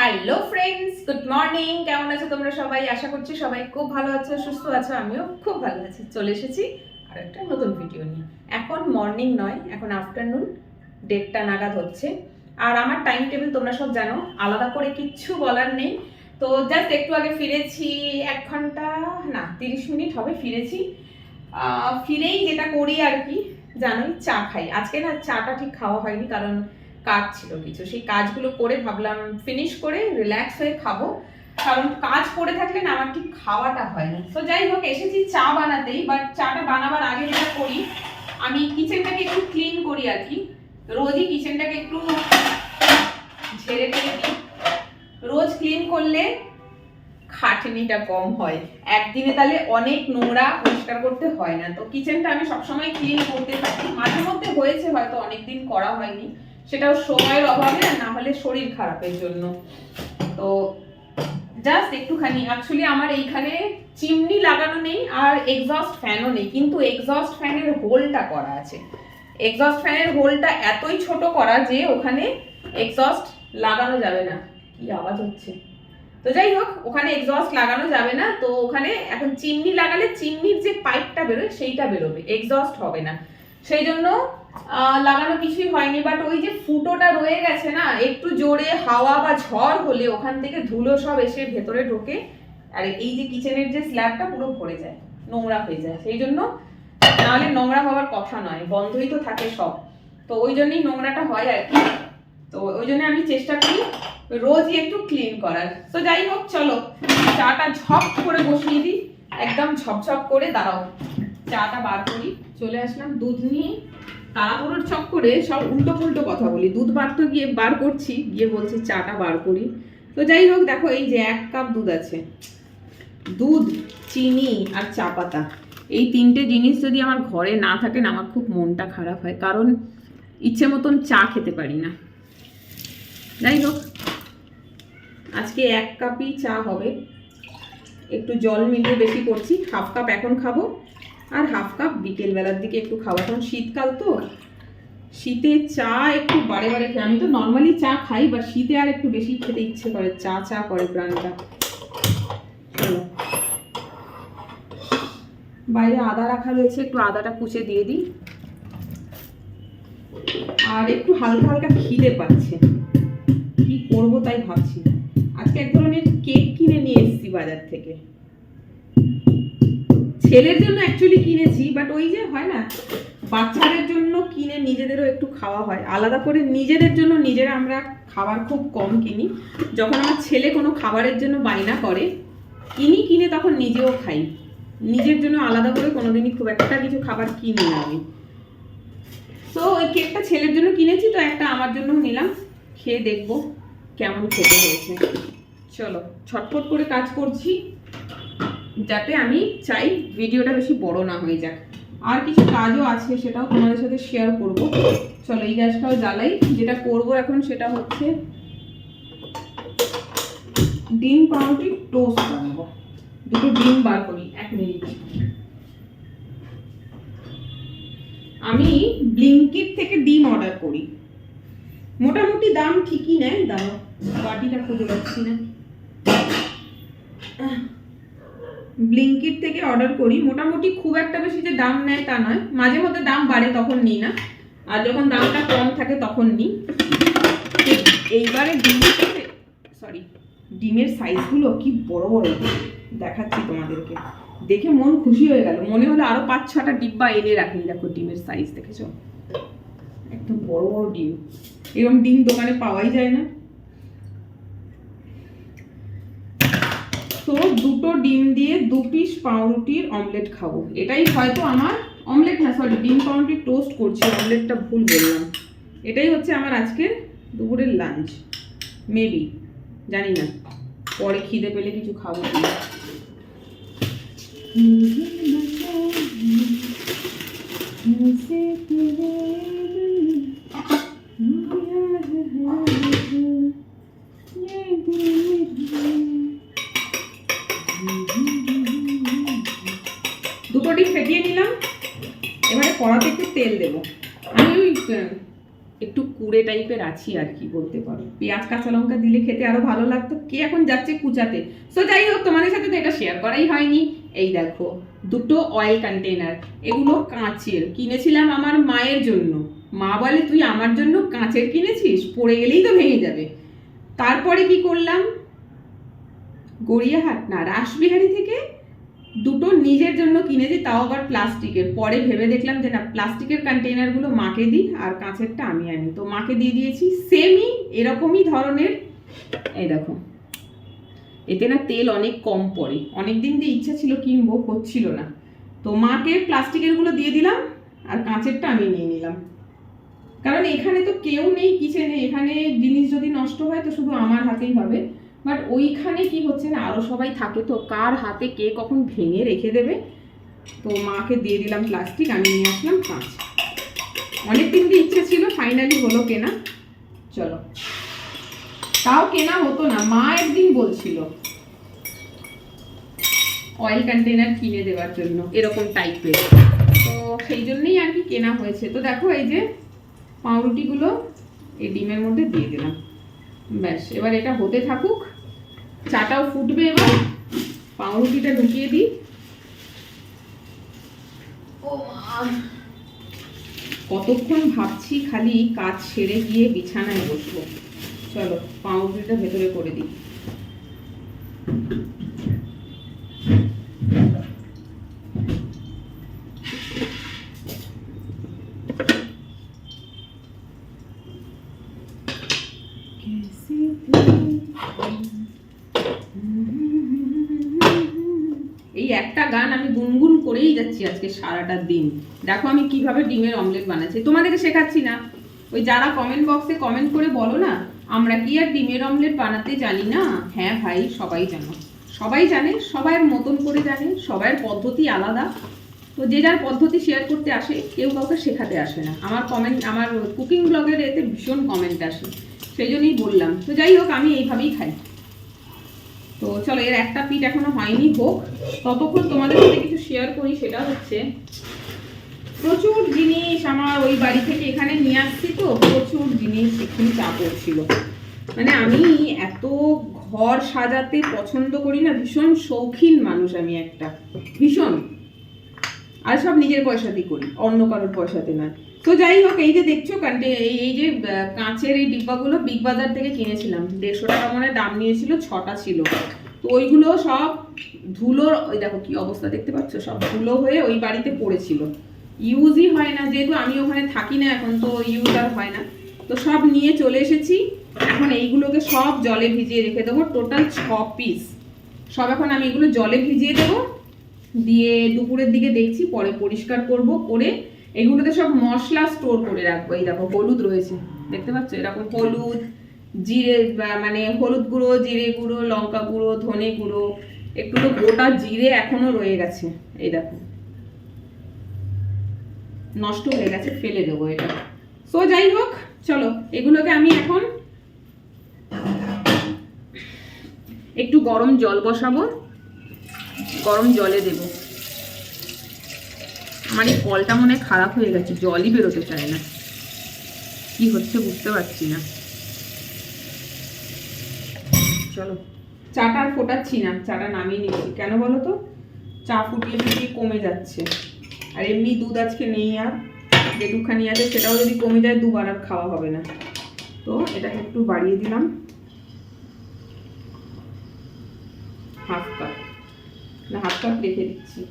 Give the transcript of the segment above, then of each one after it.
Hello friends, good morning. কেমন আছো তোমরা সবাই? আশা করছি সবাই খুব ভালো আছো, সুস্থ আছো। আমিও খুব ভালো আছি। চলে এসেছি আর একটা নতুন ভিডিও নিয়ে। এখন মর্নিং নয়, এখন আফটারনুন 1:30 নাগাদ হচ্ছে। আর আমার টাইম টেবিল তোমরা সব জানো, আলাদা করে কিচ্ছু বলার নেই। তো জাস্ট একটু আগে ফিরেছি, 1 ঘন্টা না 30 মিনিট হবে ফিরেছি। ফিরেই যেটা করি আর কি জানোই, চা খাই। আজকে না চাটা ঠিক খাওয়া হয়নি, কারণ কাজ ছিল কিছু। সেই কাজগুলো করে ভাবলাম ফিনিশ করে রিল্যাক্স হয়ে খাবো, কারণ কাজ করে থাকলে না আমার ঠিক খাওয়াটা হয় না। তো যাই হোক, এসেছি চা বানাতেই। বাট চাটা বানাবার আগে যেটা করি, আমি কিচেনটাকে একটু ক্লিন করি আর কি। রোজই কিচেনটাকে একটু ঝেড়ে টেড়ে দিই। রোজ ক্লিন করলে খাটনিটা কম হয়, একদিনে তাহলে অনেক নোংরা পরিষ্কার করতে হয় না। তো কিচেনটা আমি সবসময় ক্লিন করতে থাকি। মাঝে মধ্যে হয়েছে হয়তো অনেকদিন করা হয়নি, সেটাও সময়ের অভাবে, না হলে শরীর খারাপের জন্য। তো জাস্ট একটুখানি, অ্যাকচুয়ালি আমার এইখানে চিমনি লাগানো নেই আর এক্সস্ট ফ্যানও নেই, কিন্তু এক্সস্ট ফ্যানের হোলটা করা আছে। এক্সস্ট ফ্যানের হোলটা এতই ছোট করা যে ওখানে এক্সস্ট লাগানো যাবে না। কি আওয়াজ হচ্ছে! তো যাই হোক, ওখানে এক্সস্ট লাগানো যাবে না। তো ওখানে এখন চিমনি লাগালে চিমনির যে পাইপটা বেরোয় সেইটা বেরোবে, এক্সস্ট হবে না। সেই জন্য লাগানো কিছুই হয়নি। বাট ওই যে ফুটোটা রয়ে গেছে না, একটু জোরে হাওয়া বা ঝড় হলে ওখান থেকে ধুলো সব এসে ভেতরে ঢোকে, আর এই যে কিচেনের যে স্ল্যাবটা পুরো ভরে যায়, নোংরা হয়ে যায়। সেই জন্য, নাহলে নোংরা হওয়ার কথা নয়, বন্ধই তো থাকে সব। তো ওই জন্যই নোংরাটা হয় আর কি। তো ওই জন্য আমি চেষ্টা করি রোজই একটু ক্লিন করার। তো যাই হোক, চলো চাটা ঝপ করে বসিয়ে দিই, একদম ঝপঝপ করে। দাঁড়াও, চাটা বার করি। চলে আসলাম দুধ নিয়ে। তাড়াহুড়োর চক্করে সব উল্টো পুল্টো কথা বলি। দুধ বার করছি, গিয়ে বলছি চাটা বার করি। তো যাই হোক, দেখো এই যে 1 কাপ দুধ আছে। দুধ, চিনি আর চা পাতা, এই 3টে জিনিস যদি আমার ঘরে না থাকে না, আমার খুব মনটা খারাপ হয়, কারণ ইচ্ছে মতন চা খেতে পারি না। যাই হোক, আজকে 1 কাপই চা হবে। একটু জল মিলিয়ে বেশি করছি। 1/2 কাপ এখন খাবো, আর 1/2 কাপ বিকেলবেলার দিকে একটু খাবো। এখন শীতকাল তো, শীতে চা একটু বারে বারে খাই। আমি তো নর্মালি চা খাই, বা শীতে আর একটু বেশি খেতে ইচ্ছে করে, চা চা করে প্রাণটা। বাইরে আদা রাখা রয়েছে, একটু আদাটা কুচে দিয়ে দিই। আর একটু হালকা হালকা খিদে পাচ্ছে, কি করবো তাই ভাবছি। আজকে এক ধরনের কেক কিনে নিয়ে এসেছি বাজার থেকে। ছেলের জন্য অ্যাকচুয়ালি কিনেছি, বাট ওই যে হয় না, বাচ্চাদের জন্য কিনে নিজেদেরও একটু খাওয়া হয়। আলাদা করে নিজেদের জন্য নিজেরা আমরা খাবার খুব কম কিনি। যখন আমার ছেলে কোনো খাবারের জন্য বায়না করে, কিনে তখন নিজেও খাই। নিজের জন্য আলাদা করে কোনোদিনই খুব একটা কিছু খাবার কিনি না আমি। তো ওই কেকটা ছেলের জন্য কিনেছি, তো একটা আমার জন্য নিলাম। খেয়ে দেখবো কেমন খেতে হয়েছে। চলো, ছটফট করে কাজ করছি, যাতে আমি চাই ভিডিওটা বেশি বড় না হয়ে যাক। আর কিছু কাজও আছে, সেটাও তোমাদের সাথে শেয়ার করব। চলো এই গ্যাসটাও জ্বালাই। যেটা করব এখন সেটা হচ্ছে ডিম পাউরুটি টোস্ট বানাবো। দুটো ডিম বার করি, 1 মিনিট। আমি ব্লিঙ্কিট থেকে ডিম অর্ডার করি, মোটামুটি দাম ঠিকই নেয়। দাঁড়াও, বাটিটা খুঁজে পাচ্ছি না। ব্লিঙ্কিট থেকে অর্ডার করি, মোটামুটি খুব একটা বেশি যে দাম নেয় তা নয়। মাঝে মধ্যে দাম বাড়ে, তখন নিই না, আর যখন দামটা কম থাকে তখন নিই। এইবারে ডিমের সাইজগুলো কি বড় বড় দেখাচ্ছি তোমাদেরকে। দেখে মন খুশি হয়ে গেল, মনে হলো আরো 5-6টা ডিব্বা এনে রাখি। দেখো ডিমের সাইজ দেখেছো, একদম বড় বড় ডিম। এরকম ডিম দোকানে পাওয়াই যায় না। তো 2টো ডিম দিয়ে 2 পিস পাউরুটির অমলেট খাবো। এটাই হয়তো আমার অমলেট না, সরি, ডিম পাউরুটি টোস্ট করছি, অমলেটটা ভুল বললাম। এটাই হচ্ছে আমার আজকের দুপুরের লাঞ্চ, মেবি, জানি না। পরে খিদে পেলে কিছু খাবো। দুটো ডিম ফেটিয়ে নিলাম। এবারে কড়াতে একটু তেল দেবো। আমি ওই একটু কুড়ে টাইপের আছি আর কি বলতে পারো। পেঁয়াজ কাঁচা লঙ্কা দিলে খেতে আরো ভালো লাগতো, কে এখন যাচ্ছে কুচাতে। সো যাই হোক, তোমাদের সাথে তো এটা শেয়ার করাই হয়নি। এই দেখো দুটো অয়েল কন্টেনার, এগুলো কাঁচের, কিনেছিলাম আমার মায়ের জন্য। মা বলে তুই আমার জন্য কাঁচের কিনেছিস, পড়ে গেলেই তো ভেঙে যাবে। তারপরে কি করলাম, গড়িয়াহাট না রাসবিহারী থেকে দুটো নিজের জন্য কিনেছি, তাও আবার প্লাস্টিকের। পরে ভেবে দেখলাম যে না, প্লাস্টিকের কন্টেনারগুলো মাকে দিই আর কাঁচেরটা আমি আনি, তো মাকে দিয়ে দিয়েছি। সেমই এরকমই ধরনের, এই দেখো, এতে না তেল অনেক কম পড়ে। অনেক দিন দিয়ে ইচ্ছা ছিল কিনবো, হচ্ছিল না, তো মাকে প্লাস্টিকেরগুলো দিয়ে দিলাম আর কাঁচেরটা আমি নিয়ে নিলাম। কারণ এখানে তো কেউ নেই কিচেনে, এখানে জিনিস যদি নষ্ট হয় তো শুধু আমার হাতেই হবে। বাট ওইখানে কি হচ্ছে না, আরও সবাই থাকে, তো কার হাতে কে কখন ভেঙে রেখে দেবে। তো মাকে দিয়ে দিলাম প্লাস্টিক, আমি নিয়ে আসলাম কাঁচ। অনেক দিন দিয়ে ইচ্ছে ছিল, ফাইনালি হলো কেনা। চলো, তাও কেনা হতো না, মা একদিন বলছিল অয়েল কন্টেনার কিনে দেওয়ার জন্য এরকম টাইপের, তো সেই জন্যই আর কি কেনা হয়েছে। তো দেখো এই যে পাউরুটিগুলো এই ডিমের মধ্যে দিয়ে দিলাম, ব্যাস এবার এটা হতে থাকুক, চাটাও ফুটবে। এবার পাউরুটিটা ঢুকিয়ে দিই। ও কতক্ষণ ভাবছি খালি কাজ সেরে গিয়ে বিছানায় বসবো। চলো পাউরুটিটা ভেতরে করে দিই। এই একটা গান আমি গুনগুন করেই যাচ্ছি আজকে সারাটা দিন। দেখো আমি কিভাবে ডিমের অমলেট বানাচ্ছি, তোমাদেরকে শেখাচ্ছি না। ওই যারা কমেন্ট বক্সে কমেন্ট করে বলো না আমরা কি আর ডিমের অমলেট বানাতে জানি না, হ্যাঁ ভাই সবাই জানো, সবাই জানে, সবার মতন করে জানে, সবার পদ্ধতি আলাদা। তো যে যার পদ্ধতি শেয়ার করতে আসে, কেউ কাউকে শেখাতে আসে না। আমার কমেন্ট, আমার কুকিং ব্লগের এতে ভীষণ কমেন্ট আসে, সেই জন্যই বললাম। তো যাই হোক, আমি এইভাবেই খাই। তো চলো, এর একটা পিঠ এখনো হয়নি, হোক, ততক্ষণ তোমাদের সাথে কিছু শেয়ার করি। সেটা হচ্ছে প্রচুর জিনিস আমার ওই বাড়ি থেকে এখানে নিয়ে আসছি, তো প্রচুর জিনিস এখানে চাপ পড়ছিল। মানে আমি এত ঘর সাজাতে পছন্দ করি না, ভীষণ শৌখিন মানুষ আমি একটা, ভীষণ। আর সব নিজের পয়সাতেই করি, অন্য কারোর পয়সাতে না। তো যাই হোক, এই যে দেখছো এই যে কাঁচের এই ডিব্বাগুলো বিগ বাজার থেকে কিনেছিলাম, 150 টাকা মনে দাম নিয়েছিল, 6টা ছিল। তো ওইগুলো সব ধুলোর, ওই দেখো কি অবস্থা দেখতে পাচ্ছ, সব ধুলো হয়ে ওই বাড়িতে পড়েছিল, ইউজই হয় না, যেহেতু আমি ওখানে থাকি না এখন, তো ইউজ আর হয় না। তো সব নিয়ে চলে এসেছি, এখন এইগুলোকে সব জলে ভিজিয়ে রেখে দেবো, টোটাল 6 পিস। সব এখন আমি এগুলো জলে ভিজিয়ে দেবো, দিয়ে দুপুরের দিকে দেখছি, পরে পরিষ্কার করব, করে এগুলোতে সব মশলা স্টোর করে রাখবো। এই দেখো হলুদ রয়েছে, দেখতে পাচ্ছ, এরকম হলুদ, জিরে, মানে হলুদ গুঁড়ো, জিরে গুঁড়ো, লঙ্কা গুঁড়ো, ধনে গুঁড়ো, একটু তো গোটা জিরে এখনো রয়ে গেছে, এই দেখো নষ্ট হয়ে গেছে, ফেলে দেবো এটা। সো যাই হোক, চলো এগুলোকে আমি এখন একটু গরম জল বসাবো, গরম জলে দেব। আমার এই কলটা মনে হয় খারাপ হয়ে গেছে, জলই বেরোতে চায় না, কি হচ্ছে বুঝতে পারছি না। চলো, চাটা আর ফোটাচ্ছি না, চাটা নামিয়ে নিচ্ছি। কেন বলো তো, চা ফুটিয়ে ফুটিয়ে কমে যাচ্ছে, আর এমনি দুধ আজকে নেই, আর যেটুকখানি আছে সেটাও যদি কমে যায় দুবার আর খাওয়া হবে না। তো এটাকে একটু বাড়িয়ে দিলাম, হাফ কাপ রেখে দিচ্ছি।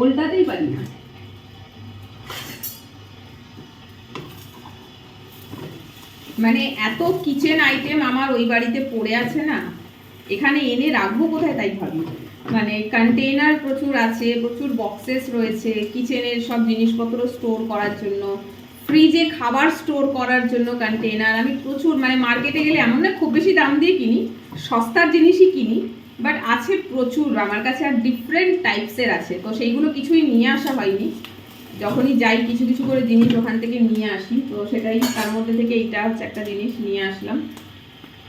উল্টাতেই পারি না। মানে এত কিচেন আইটেম আমার ওই বাড়িতে পড়ে আছে না, এখানে এনে রাখবো কোথায় তাই ভাবি। মানে কন্টেইনার প্রচুর আছে, প্রচুর বক্সেস রয়েছে কিচেনের সব জিনিসপত্র স্টোর করার জন্য, ফ্রিজে খাবার স্টোর করার জন্য কন্টেইনার। আমি প্রচুর, মানে মার্কেটে গেলে এমন না খুব বেশি দাম দিয়ে কিনি, সস্তার জিনিসই কিনি, বাট আছে প্রচুর আমার কাছে, আর ডিফারেন্ট টাইপসের আছে। তো সেইগুলো কিছুই নিয়ে আসা হয়নি, যখনই যাই কিছু কিছু করে জিনিস ওখান থেকে নিয়ে আসি। তো সেটাই, তার মধ্যে থেকে এইটা হচ্ছে একটা জিনিস নিয়ে আসলাম।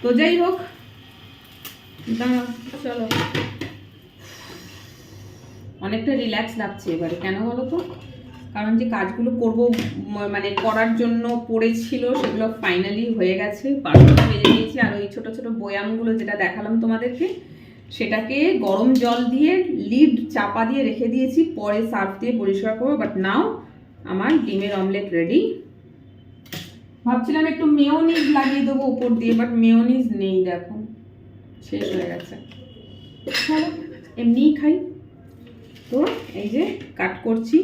তো যাই হোক, দাঁড়াও, চলো। অনেকটা রিল্যাক্স লাগছে এবারে, কেন বলো তো? কারণ যে কাজগুলো করব মানে করার জন্য পড়েছিল সেগুলো ফাইনালি হয়ে গেছে, 12টা বেজে দিয়েছি। আর ওই ছোটো ছোটো বয়ামগুলো যেটা দেখালাম তোমাদেরকে, সেটাকে গরম জল দিয়ে লিড চাপা দিয়ে রেখে দিয়েছি, পরে সার্ফ দিয়ে পরিষ্কার করবো। বাট নাও আমার ডিমের অমলেট রেডি। ভাবছিলাম একটু মেয়োনিজ লাগিয়ে দেবো উপর দিয়ে, বাট মেয়োনিজ নেই, দেখো শেষ হয়ে গেছে। চলো এমনিই খাই। তো এই যে কাট করছি,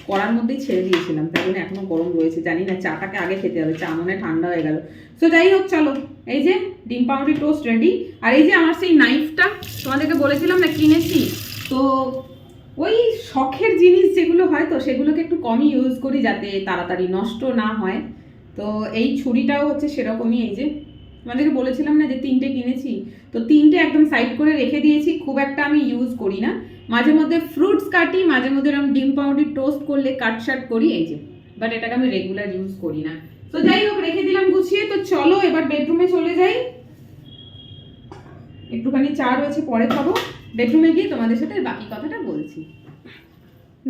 কড়ার মধ্যেই ছেড়ে দিয়েছিলাম, তাই জন্য এখনো গরম রয়েছে। জানি না, চাটাকে আগে খেতে হবে, চা মনে ঠান্ডা হয়ে গেল। তো যাই হোক, চলো এই যে ডিম পাউরুটি টোস্ট রেডি। আর এই যে আমার সেই নাইফটা তোমাদেরকে বলেছিলাম না কিনেছি, তো ওই শখের জিনিস যেগুলো হয় তো সেগুলোকে একটু কমই ইউজ করি যাতে তাড়াতাড়ি নষ্ট না হয়। তো এই ছুরিটাও হচ্ছে সেরকমই, এই যে তোমাদেরকে বলেছিলাম না যে 3টে কিনেছি, তো 3টে একদম সাইড করে রেখে দিয়েছি। খুব একটা আমি ইউজ করি না, মাঝে মধ্যে ফ্রুটস কাটি, মাঝে মধ্যে এরকম ডিম পাউরুটি টোস্ট করলে কাট শাট করি, এই যে। বাট এটাকে আমি রেগুলার ইউজ করি না। তো যাই হোক, রেখে দিলাম গুছিয়ে। তো চলো এবার বেডরুমে চলে যাই, একটুখানি চা রয়েছে পরে খাবো। বেডরুমে গিয়ে তোমাদের সাথে বাকি কথাটা বলছি।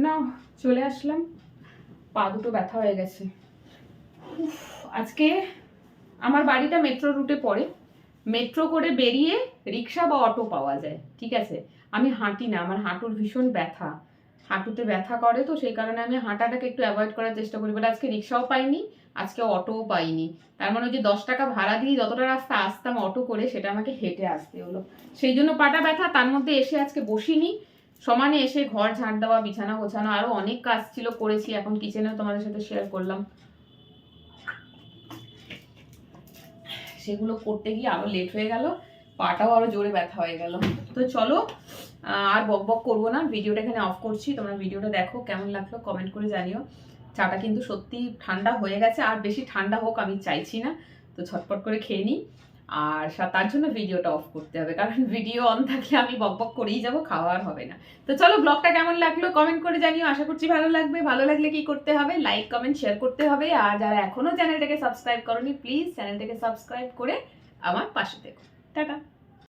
না, চলে আসলাম, পা দুটো ব্যথা হয়ে গেছে। আজকে আমার বাড়িটা মেট্রো রুটে পড়ে, মেট্রো করে বেরিয়ে রিক্সা বা অটো পাওয়া যায়, ঠিক আছে। আমি হাঁটি না, আমার হাঁটুর ভীষণ ব্যথা, হাঁটুতে ব্যথা করে, তো সেই কারণে আমি হাঁটাটাকে একটু অ্যাভয়েড করার চেষ্টা করি। বলে আজকে রিক্সাও পাইনি, আজকে অটোও পাইনি। তার মানে যে 10 টাকা ভাড়া দিয়ে যতটা রাস্তা আসতাম অটো করে, সেটা আমাকে হেঁটে আসতে হলো। সেই জন্য পাটা ব্যথা। তার মধ্যে এসে আজকে বসিনি, সমানে এসে ঘর ঝাড় দেওয়া, বিছানা গোছানো, আরো অনেক কাজ ছিল করেছি। এখন কিচেনেও তোমাদের সাথে শেয়ার করলাম, সেগুলো করতে গিয়ে আরো লেট হয়ে গেল, পাটাও আরো জোরে ব্যথা হয়ে গেল। তো চলো আর বক বক করবো না, ভিডিওটা এখানে অফ করছি। তোমরা ভিডিওটা দেখো, কেমন লাগলো কমেন্ট করে জানিও। চাটা কিন্তু সত্যি ঠান্ডা হয়ে গেছে, আর বেশি ঠান্ডা হোক আমি চাইছি না, তো ঝটপট করে খেয়ে নিই। আর তার জন্য ভিডিওটা অফ করতে হবে, কারণ ভিডিও অন থাকলে আমি বক বক করেই যাবো, খাওয়া আর হবে না। তো চলো, ব্লগটা কেমন লাগলো কমেন্ট করে জানিও, আশা করছি ভালো লাগবে। ভালো লাগলে কি করতে হবে? লাইক কমেন্ট শেয়ার করতে হবে। আর যারা এখনো চ্যানেলটাকে সাবস্ক্রাইব করোনি, প্লিজ চ্যানেলটাকে সাবস্ক্রাইব করে আমার পাশে থেকো। টাটা।